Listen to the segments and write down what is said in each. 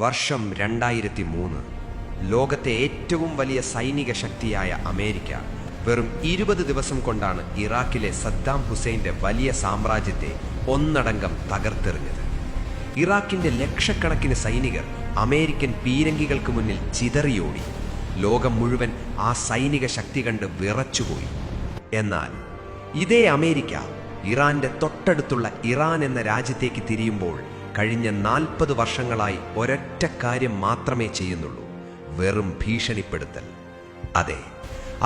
വർഷം 2003. ലോകത്തെ ഏറ്റവും വലിയ സൈനിക ശക്തിയായ അമേരിക്ക വെറും 20 ദിവസം കൊണ്ടാണ് ഇറാഖിലെ സദ്ദാം ഹുസൈൻ്റെ വലിയ സാമ്രാജ്യത്തെ ഒന്നടങ്കം തകർത്തെറിഞ്ഞത്. ഇറാഖിൻ്റെ ലക്ഷക്കണക്കിന് സൈനികർ അമേരിക്കൻ പീരങ്കികൾക്ക് മുന്നിൽ ചിതറിയോടി. ലോകം മുഴുവൻ ആ സൈനിക ശക്തി കണ്ട് വിറച്ചുപോയി. എന്നാൽ ഇതേ അമേരിക്ക ഇറാന്റെ തൊട്ടടുത്തുള്ള ഇറാൻ എന്ന രാജ്യത്തേക്ക് തിരിയുമ്പോൾ കഴിഞ്ഞ 40 വർഷങ്ങളായി ഒരൊറ്റ കാര്യം മാത്രമേ ചെയ്യുന്നുള്ളൂ: വെറും ഭീഷണിപ്പെടുത്തൽ. അതെ,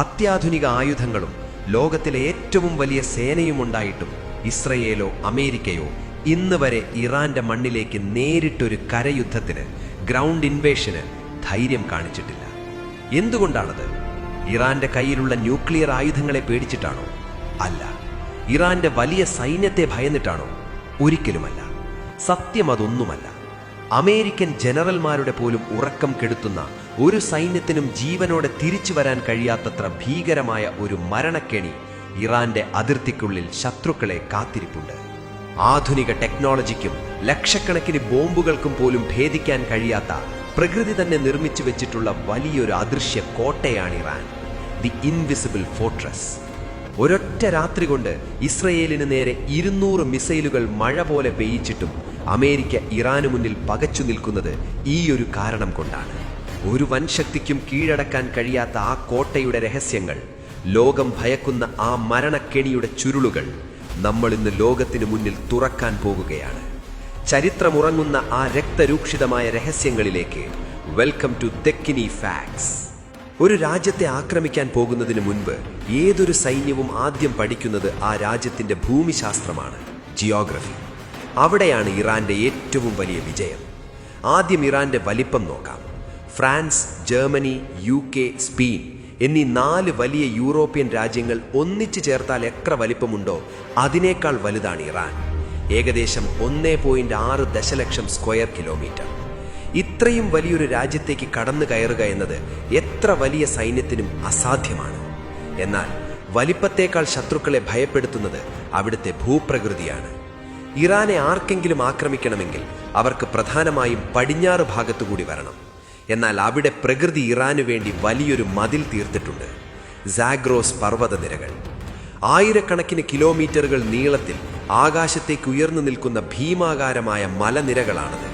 അത്യാധുനിക ആയുധങ്ങളും ലോകത്തിലെ ഏറ്റവും വലിയ സേനയുമുണ്ടായിട്ടും ഇസ്രയേലോ അമേരിക്കയോ ഇന്ന് വരെ ഇറാന്റെ മണ്ണിലേക്ക് നേരിട്ടൊരു കരയുദ്ധത്തിന്, ഗ്രൗണ്ട് ഇൻവേഷന് ധൈര്യം കാണിച്ചിട്ടില്ല. എന്തുകൊണ്ടാണത്? ഇറാന്റെ കയ്യിലുള്ള ന്യൂക്ലിയർ ആയുധങ്ങളെ പേടിച്ചിട്ടാണോ? അല്ല. ഇറാന്റെ വലിയ സൈന്യത്തെ ഭയന്നിട്ടാണോ? ഒരിക്കലുമല്ല. സത്യം അതൊന്നുമല്ല. അമേരിക്കൻ ജനറൽമാരുടെ പോലും ഉറക്കം കെടുത്തുന്ന, ഒരു സൈന്യത്തിനും ജീവനോടെ തിരിച്ചു വരാൻ കഴിയാത്തത്ര ഭീകരമായ ഒരു മരണക്കെണി ഇറാന്റെ അതിർത്തിക്കുള്ളിൽ ശത്രുക്കളെ കാത്തിരിപ്പുണ്ട്. ആധുനിക ടെക്നോളജിക്കും ലക്ഷക്കണക്കിന് ബോംബുകൾക്കും പോലും ഭേദിക്കാൻ കഴിയാത്ത, പ്രകൃതി തന്നെ നിർമ്മിച്ചു വെച്ചിട്ടുള്ള വലിയൊരു അദൃശ്യ കോട്ടയാണ് ഇറാൻ, ദി ഇൻവിസിബിൾ ഫോർട്രസ്. ഒരൊറ്റ രാത്രി കൊണ്ട് ഇസ്രയേലിന് നേരെ 200 മിസൈലുകൾ മഴ പോലെ പെയ്യിച്ചിട്ടും അമേരിക്ക ഇറാനു മുന്നിൽ പകച്ചു നിൽക്കുന്നത് ഈ ഒരു കാരണം കൊണ്ടാണ്. ഒരു വൻശക്തിക്കും കീഴടക്കാൻ കഴിയാത്ത ആ കോട്ടയുടെ രഹസ്യങ്ങൾ, ലോകം ഭയക്കുന്ന ആ മരണക്കെണിയുടെ ചുരുളുകൾ നമ്മൾ ഇന്ന് ലോകത്തിനു മുന്നിൽ തുറക്കാൻ പോകുകയാണ്. ചരിത്രമുറങ്ങുന്ന ആ രക്തരൂക്ഷിതമായ രഹസ്യങ്ങളിലേക്ക് വെൽക്കം ടു തെക്കിനി ഫാക്ട്സ്. ഒരു രാജ്യത്തെ ആക്രമിക്കാൻ പോകുന്നതിന് മുൻപ് ഏതൊരു സൈന്യവും ആദ്യം പഠിക്കുന്നത് ആ രാജ്യത്തിന്റെ ഭൂമിശാസ്ത്രമാണ്, ജിയോഗ്രഫി. അവിടെയാണ് ഇറാന്റെ ഏറ്റവും വലിയ വിജയം. ആദ്യം ഇറാന്റെ വലിപ്പം നോക്കാം. ഫ്രാൻസ്, ജർമ്മനി, UK, സ്പെയിൻ എന്നീ 4 വലിയ യൂറോപ്യൻ രാജ്യങ്ങൾ ഒന്നിച്ചു ചേർത്താൽ എത്ര വലിപ്പമുണ്ടോ അതിനേക്കാൾ വലുതാണ് ഇറാൻ. ഏകദേശം 1.6 ദശലക്ഷം സ്ക്വയർ കിലോമീറ്റർ. ഇത്രയും വലിയൊരു രാജ്യത്തേക്ക് കടന്നു കയറുക എന്നത് എത്ര വലിയ സൈന്യത്തിനും അസാധ്യമാണ്. എന്നാൽ വലിപ്പത്തേക്കാൾ ശത്രുക്കളെ ഭയപ്പെടുത്തുന്നത് അവിടുത്തെ ഭൂപ്രകൃതിയാണ്. ഇറാനെ ആർക്കെങ്കിലും ആക്രമിക്കണമെങ്കിൽ അവർക്ക് പ്രധാനമായും പടിഞ്ഞാറ് ഭാഗത്തുകൂടി വരണം. എന്നാൽ അവിടെ പ്രകൃതി ഇറാനു വേണ്ടി വലിയൊരു മതിൽ തീർത്തിട്ടുണ്ട്: സാഗ്രോസ് പർവ്വതനിരകൾ. ആയിരക്കണക്കിന് കിലോമീറ്ററുകൾ നീളത്തിൽ ആകാശത്തേക്ക് ഉയർന്നു നിൽക്കുന്ന ഭീമാകാരമായ മലനിരകളാണത്.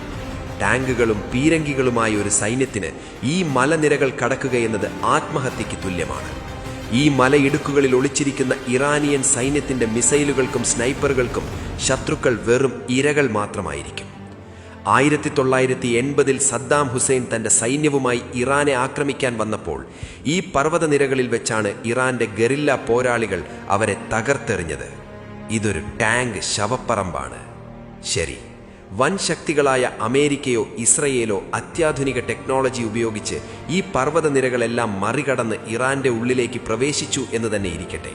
ടാങ്കുകളും പീരങ്കികളുമായ ഒരു സൈന്യത്തിന് ഈ മലനിരകൾ കടക്കുകയെന്നത് ആത്മഹത്യയ്ക്ക് തുല്യമാണ്. ഈ മലയിടുക്കുകളിൽ ഒളിച്ചിരിക്കുന്ന ഇറാനിയൻ സൈന്യത്തിന്റെ മിസൈലുകൾക്കും സ്നൈപ്പറുകൾക്കും ശത്രുക്കൾ വെറും ഇരകൾ മാത്രമായിരിക്കും. 1980-ൽ സദ്ദാം ഹുസൈൻ തന്റെ സൈന്യവുമായി ഇറാനെ ആക്രമിക്കാൻ വന്നപ്പോൾ ഈ പർവ്വതനിരകളിൽ വെച്ചാണ് ഇറാന്റെ ഗറില്ല പോരാളികൾ അവരെ തകർത്തെറിഞ്ഞത്. ഇതൊരു ടാങ്ക് ശവപ്പറമ്പാണ്. ശരി, വൻ ശക്തികളായ അമേരിക്കയോ ഇസ്രയേലോ അത്യാധുനിക ടെക്നോളജി ഉപയോഗിച്ച് ഈ പർവ്വതനിരകളെല്ലാം മറികടന്ന് ഇറാന്റെ ഉള്ളിലേക്ക് പ്രവേശിച്ചു എന്ന് തന്നെ ഇരിക്കട്ടെ.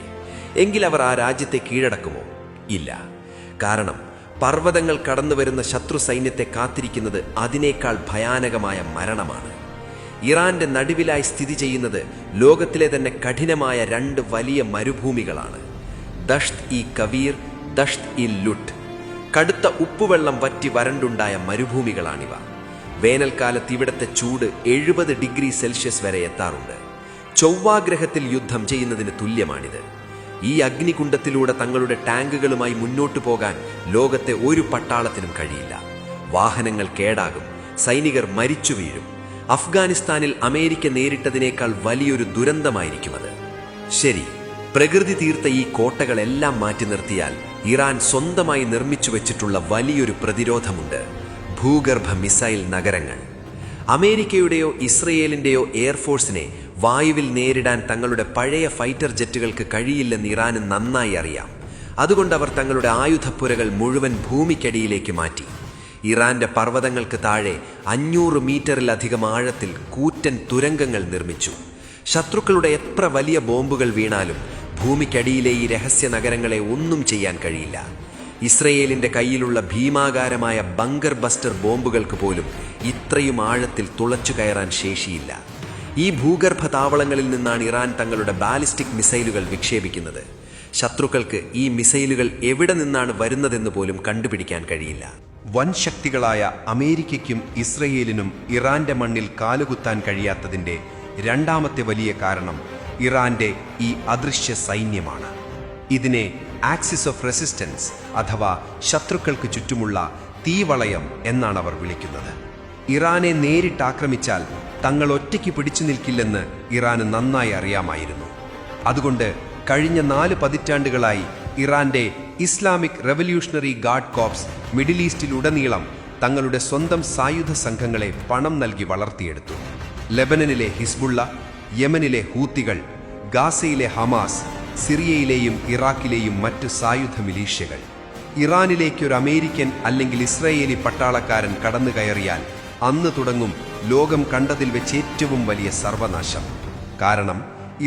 എങ്കിൽ അവർ ആ രാജ്യത്തെ കീഴടക്കുമോ? ഇല്ല. കാരണം പർവ്വതങ്ങൾ കടന്നു വരുന്ന ശത്രു സൈന്യത്തെ കാത്തിരിക്കുന്നത് അതിനേക്കാൾ ഭയാനകമായ മരണമാണ്. ഇറാന്റെ നടുവിലായി സ്ഥിതി ചെയ്യുന്നത് ലോകത്തിലെ തന്നെ കഠിനമായ 2 വലിയ മരുഭൂമികളാണ്: ദഷ്ത് ഇ കവീർ, ദഷ്ത് ഇ ലുട്ട്. കടുത്ത ഉപ്പുവെള്ളം വറ്റി വരണ്ടുണ്ടായ മരുഭൂമികളാണിവ. വേനൽക്കാലത്ത് ഇവിടത്തെ ചൂട് 70 ഡിഗ്രി സെൽഷ്യസ് വരെ എത്താറുണ്ട്. ചൊവ്വാഗ്രഹത്തിൽ യുദ്ധം ചെയ്യുന്നതിന് തുല്യമാണിത്. ഈ അഗ്നികുണ്ഡത്തിലൂടെ തങ്ങളുടെ ടാങ്കുകളുമായി മുന്നോട്ടു പോകാൻ ലോകത്തെ ഒരു പട്ടാളത്തിനും കഴിയില്ല. വാഹനങ്ങൾ കേടാകും, സൈനികർ മരിച്ചു വീഴും. അഫ്ഗാനിസ്ഥാനിൽ അമേരിക്ക നേരിട്ടതിനേക്കാൾ വലിയൊരു ദുരന്തമായിരിക്കും അത്. ശരി, പ്രകൃതി തീർത്ത ഈ കോട്ടകളെല്ലാം മാറ്റി നിർത്തിയാൽ ഇറാൻ സ്വന്തമായി നിർമ്മിച്ചു വെച്ചിട്ടുള്ള വലിയൊരു പ്രതിരോധമുണ്ട്: ഭൂഗർഭ മിസൈൽ നഗരങ്ങൾ. അമേരിക്കയുടെയോ ഇസ്രയേലിന്റെയോ എയർഫോഴ്സിനെ വായുവിൽ നേരിടാൻ തങ്ങളുടെ പഴയ ഫൈറ്റർ ജെറ്റുകൾക്ക് കഴിയില്ലെന്ന് ഇറാന് നന്നായി അറിയാം. അതുകൊണ്ട് അവർ തങ്ങളുടെ ആയുധപ്പുരകൾ മുഴുവൻ ഭൂമിക്കടിയിലേക്ക് മാറ്റി. ഇറാന്റെ പർവ്വതങ്ങൾക്ക് താഴെ 500 മീറ്ററിലധികം ആഴത്തിൽ കൂറ്റൻ തുരങ്കങ്ങൾ നിർമ്മിച്ചു. ശത്രുക്കളുടെ എത്ര വലിയ ബോംബുകൾ വീണാലും ഭൂമിക്കടിയിലെ ഈ രഹസ്യ നഗരങ്ങളെ ഒന്നും ചെയ്യാൻ കഴിയില്ല. ഇസ്രയേലിന്റെ കയ്യിലുള്ള ഭീമാകാരമായ ബങ്കർ ബസ്റ്റർ ബോംബുകൾക്ക് പോലും ഇത്രയും ആഴത്തിൽ തുളച്ചു കയറാൻ ശേഷിയില്ല. ഈ ഭൂഗർഭ താവളങ്ങളിൽ നിന്നാണ് ഇറാൻ തങ്ങളുടെ ബാലിസ്റ്റിക് മിസൈലുകൾ വിക്ഷേപിക്കുന്നത്. ശത്രുക്കൾക്ക് ഈ മിസൈലുകൾ എവിടെ നിന്നാണ് വരുന്നതെന്ന് പോലും കണ്ടുപിടിക്കാൻ കഴിയില്ല. വൻ ശക്തികളായ അമേരിക്കയ്ക്കും ഇസ്രയേലിനും ഇറാന്റെ മണ്ണിൽ കാലുകുത്താൻ കഴിയാത്തതിൻ്റെ രണ്ടാമത്തെ വലിയ കാരണം ഇറാന്റെ ഈ അദൃശ്യ സൈന്യമാണ്. ഇതിനെ ആക്സിസ് ഓഫ് റെസിസ്റ്റൻസ് അഥവാ ശത്രുക്കൾക്ക് ചുറ്റുമുള്ള തീവളയം എന്നാണ് അവർ വിളിക്കുന്നത്. ഇറാനെ നേരിട്ട് ആക്രമിച്ചാൽ തങ്ങൾ ഒറ്റയ്ക്ക് പിടിച്ചു നിൽക്കില്ലെന്ന് ഇറാന് നന്നായി അറിയാമായിരുന്നു. അതുകൊണ്ട് കഴിഞ്ഞ 4 പതിറ്റാണ്ടുകളായി ഇറാന്റെ Islamic revolutionary guard corps middle ഈസ്റ്റിലുടനീളം തങ്ങളുടെ സ്വന്തം സായുധ സംഘങ്ങളെ പണം നൽകി വളർത്തിയെടുത്തു. ലെബനനിലെ ഹിസ്ബുള്ള, യമനിലെ ഹൂത്തികൾ, ഗാസയിലെ ഹമാസ്, സിറിയയിലെയും ഇറാഖിലെയും മറ്റു സായുധ മിലീഷ്യകൾ. ഇറാനിലേക്ക് ഒരു അമേരിക്കൻ അല്ലെങ്കിൽ ഇസ്രയേലി പട്ടാളക്കാരൻ കടന്നു കയറിയാൽ അന്ന് തുടങ്ങും ലോകം കണ്ടതിൽ വെച്ച് ഏറ്റവും വലിയ സർവനാശം. കാരണം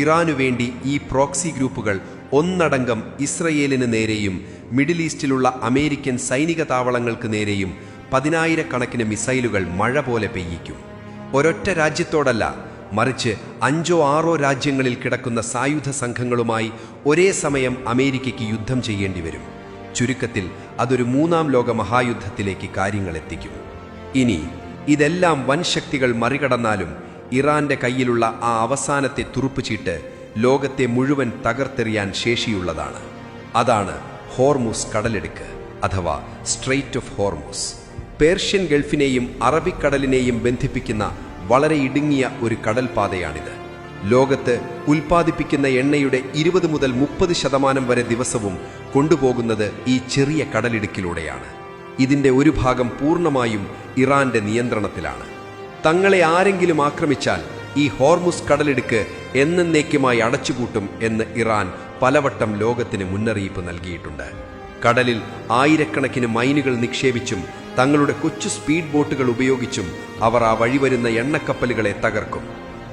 ഇറാനു വേണ്ടി ഈ പ്രോക്സി ഗ്രൂപ്പുകൾ ഒന്നടങ്കം ഇസ്രയേലിന് നേരെയും മിഡിൽ ഈസ്റ്റിലുള്ള അമേരിക്കൻ സൈനിക താവളങ്ങൾക്ക് നേരെയും 10,000-കണക്കിന് മിസൈലുകൾ മഴ പോലെ പെയ്യിക്കും. ഒരൊറ്റ രാജ്യത്തോടല്ല, മറിച്ച് 5-6 രാജ്യങ്ങളിൽ കിടക്കുന്ന സായുധ സംഘങ്ങളുമായി ഒരേ സമയം അമേരിക്കയ്ക്ക് യുദ്ധം ചെയ്യേണ്ടി വരും. ചുരുക്കത്തിൽ അതൊരു 3ാം ലോക മഹായുദ്ധത്തിലേക്ക് കാര്യങ്ങൾ എത്തിക്കും. ഇനി ഇതെല്ലാം വൻ ശക്തികൾ മറികടന്നാലും ഇറാന്റെ കയ്യിലുള്ള ആ അവസാനത്തെ തുറുപ്പുചീട്ട് ലോകത്തെ മുഴുവൻ തകർത്തെറിയാൻ ശേഷിയുള്ളതാണ്. അതാണ് ഹോർമുസ് കടലിടുക്ക് അഥവാ സ്ട്രെയ്റ്റ് ഓഫ് ഹോർമുസ്. പേർഷ്യൻ ഗൾഫിനെയും അറബിക്കടലിനെയും ബന്ധിപ്പിക്കുന്ന വളരെ ഇടുങ്ങിയ ഒരു കടൽപാതയാണിത്. ലോകത്ത് ഉൽപ്പാദിപ്പിക്കുന്ന എണ്ണയുടെ 20 മുതൽ 30% വരെ ദിവസവും കൊണ്ടുപോകുന്നത് ഈ ചെറിയ കടലിടുക്കിലൂടെയാണ്. ഇതിന്റെ ഒരു ഭാഗം പൂർണ്ണമായും ഇറാന്റെ നിയന്ത്രണത്തിലാണ്. തങ്ങളെ ആരെങ്കിലും ആക്രമിച്ചാൽ ഈ ഹോർമുസ് കടലിടുക്ക് എന്നേക്കുമായി അടച്ചുപൂട്ടും എന്ന് ഇറാൻ പലവട്ടം ലോകത്തിന് മുന്നറിയിപ്പ് നൽകിയിട്ടുണ്ട്. കടലിൽ 1000-കണക്കിന് മൈനുകൾ നിക്ഷേപിച്ചും തങ്ങളുടെ കൊച്ചു സ്പീഡ് ബോട്ടുകൾ ഉപയോഗിച്ചും അവർ ആ വഴിവരുന്ന എണ്ണക്കപ്പലുകളെ തകർക്കും.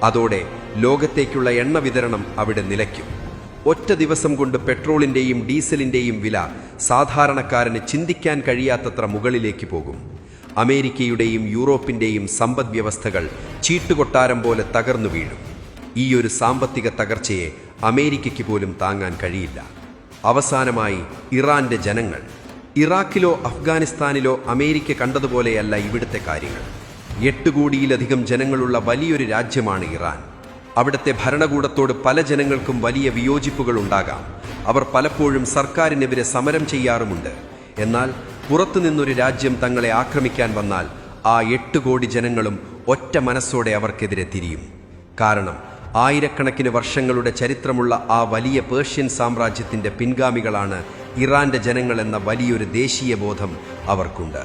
അതോടെ ലോകത്തേക്കുള്ള എണ്ണ വിതരണം അവിടെ നിലയ്ക്കും. ഒറ്റ ദിവസം കൊണ്ട് പെട്രോളിന്റെയും ഡീസലിന്റെയും വില സാധാരണക്കാരന് ചിന്തിക്കാൻ കഴിയാത്തത്ര മുകളിലേക്ക് പോകും. അമേരിക്കയുടെയും യൂറോപ്പിന്റെയും സമ്പദ് വ്യവസ്ഥകൾ ചീട്ടുകൊട്ടാരം പോലെ തകർന്നു വീഴും. ഈ ഒരു സാമ്പത്തിക തകർച്ചയെ അമേരിക്കയ്ക്ക് പോലും താങ്ങാൻ കഴിയില്ല. അവസാനമായി ഇറാന്റെ ജനങ്ങൾ. ഇറാഖിലോ അഫ്ഗാനിസ്ഥാനിലോ അമേരിക്ക കണ്ടതുപോലെയല്ല ഇവിടുത്തെ കാര്യങ്ങൾ. 8 കോടിയിലധികം ജനങ്ങളുള്ള വലിയൊരു രാജ്യമാണ് ഇറാൻ. അവിടുത്തെ ഭരണകൂടത്തോട് പല ജനങ്ങൾക്കും വലിയ വിയോജിപ്പുകൾ ഉണ്ടാകാം. അവർ പലപ്പോഴും സർക്കാരിനെതിരെ സമരം ചെയ്യാറുമുണ്ട്. എന്നാൽ പുറത്തുനിന്നൊരു രാജ്യം തങ്ങളെ ആക്രമിക്കാൻ വന്നാൽ ആ 8 കോടി ജനങ്ങളും ഒറ്റ മനസ്സോടെ അവർക്കെതിരെ തിരിയും. കാരണം 1000-കണക്കിന് വർഷങ്ങളുടെ ചരിത്രമുള്ള ആ വലിയ പേർഷ്യൻ സാമ്രാജ്യത്തിന്റെ പിൻഗാമികളാണ് ഇറാന്റെ ജനങ്ങളെന്ന വലിയൊരു ദേശീയ ബോധം അവർക്കുണ്ട്.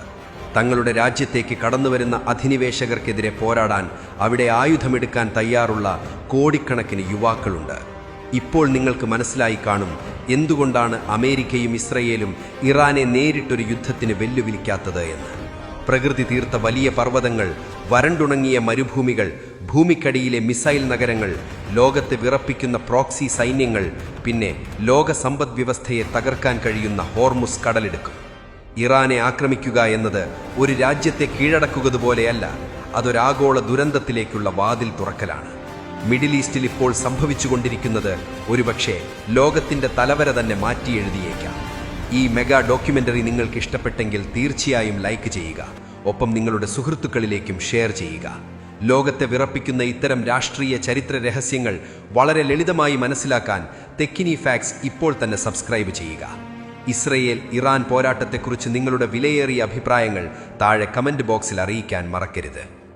തങ്ങളുടെ രാജ്യത്തേക്ക് കടന്നുവരുന്ന അധിനിവേശകർക്കെതിരെ പോരാടാൻ അവിടെ ആയുധമെടുക്കാൻ തയ്യാറുള്ള കോടിക്കണക്കിന് യുവാക്കളുണ്ട്. ഇപ്പോൾ നിങ്ങൾക്ക് മനസ്സിലായി കാണും എന്തുകൊണ്ടാണ് അമേരിക്കയും ഇസ്രയേലും ഇറാനെ നേരിട്ടൊരു യുദ്ധത്തിന് വെല്ലുവിളിക്കാത്തത് എന്ന്. പ്രകൃതി തീർത്ത വലിയ പർവ്വതങ്ങൾ, വരണ്ടുണങ്ങിയ മരുഭൂമികൾ, ഭൂമിക്കടിയിലെ മിസൈൽ നഗരങ്ങൾ, ലോകത്തെ വിറപ്പിക്കുന്ന പ്രോക്സി സൈന്യങ്ങൾ, പിന്നെ ലോക സമ്പദ് വ്യവസ്ഥയെ തകർക്കാൻ കഴിയുന്ന ഹോർമുസ് കടലിടുക്കും. ഇറാനെ ആക്രമിക്കുക എന്നത് ഒരു രാജ്യത്തെ കീഴടക്കുകതുപോലെയല്ല, അതൊരാഗോള ദുരന്തത്തിലേക്കുള്ള വാതിൽ തുറക്കലാണ്. മിഡിൽ ഈസ്റ്റിൽ ഇപ്പോൾ സംഭവിച്ചുകൊണ്ടിരിക്കുന്നത് ഒരുപക്ഷെ ലോകത്തിന്റെ തലവര തന്നെ മാറ്റിയെഴുതിയേക്കാം. ഈ മെഗാ ഡോക്യുമെന്ററി നിങ്ങൾക്ക് ഇഷ്ടപ്പെട്ടെങ്കിൽ തീർച്ചയായും ലൈക്ക് ചെയ്യുക. ഒപ്പം നിങ്ങളുടെ സുഹൃത്തുക്കളിലേക്കും ഷെയർ ചെയ്യുക. ലോകത്തെ വിറപ്പിക്കുന്ന ഇത്തരം രാഷ്ട്രീയ ചരിത്ര രഹസ്യങ്ങൾ വളരെ ലളിതമായി മനസ്സിലാക്കാൻ തെക്കിനി ഫാക്സ് ഇപ്പോൾ തന്നെ സബ്സ്ക്രൈബ് ചെയ്യുക. ഇസ്രയേൽ ഇറാൻ പോരാട്ടത്തെക്കുറിച്ച് നിങ്ങളുടെ വിലയേറിയ അഭിപ്രായങ്ങൾ താഴെ കമന്റ് ബോക്സിൽ അറിയിക്കാൻ മറക്കരുത്.